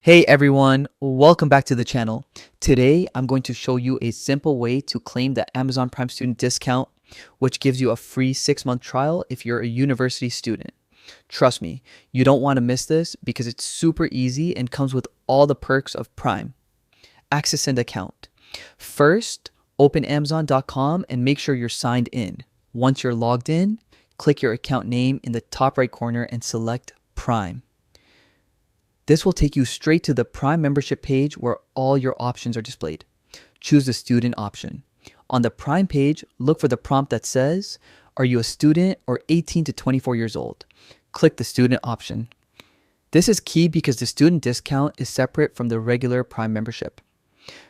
Hey everyone, welcome back to the channel. Today I'm going to show you a simple way to claim the Amazon Prime student discount, which gives you a free 6-month trial if you're a university student. Trust me, you don't want to miss this because it's super easy and comes with all the perks of Prime. Access and account. First, open Amazon.com and make sure you're signed in. Once you're logged in, click your account name in the top right corner and select Prime. This will take you straight to the Prime membership page where all your options are displayed. Choose the student option. On the Prime page, look for the prompt that says, "Are you a student or 18 to 24 years old?" Click the student option. This is key because the student discount is separate from the regular Prime membership.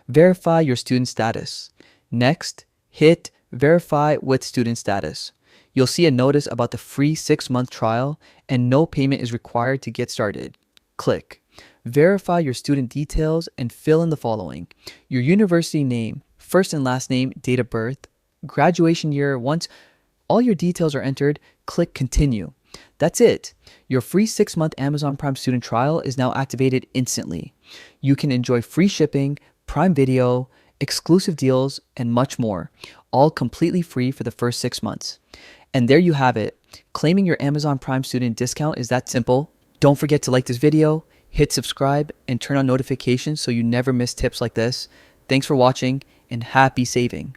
Verify your student status. Next, hit Verify with Student Status. You'll see a notice about the free 6-month trial and no payment is required to get started. Click. Verify your student details and fill in the following: your university name, first and last name, date of birth, graduation year. Once all your details are entered, click Continue. That's it. Your free 6-month Amazon Prime student trial is now activated instantly. You can enjoy free shipping, Prime Video, exclusive deals, and much more, all completely free for the first 6 months. And there you have it. Claiming your Amazon Prime student discount is that simple. Don't forget to like this video, hit subscribe, and turn on notifications so you never miss tips like this. Thanks for watching and happy saving.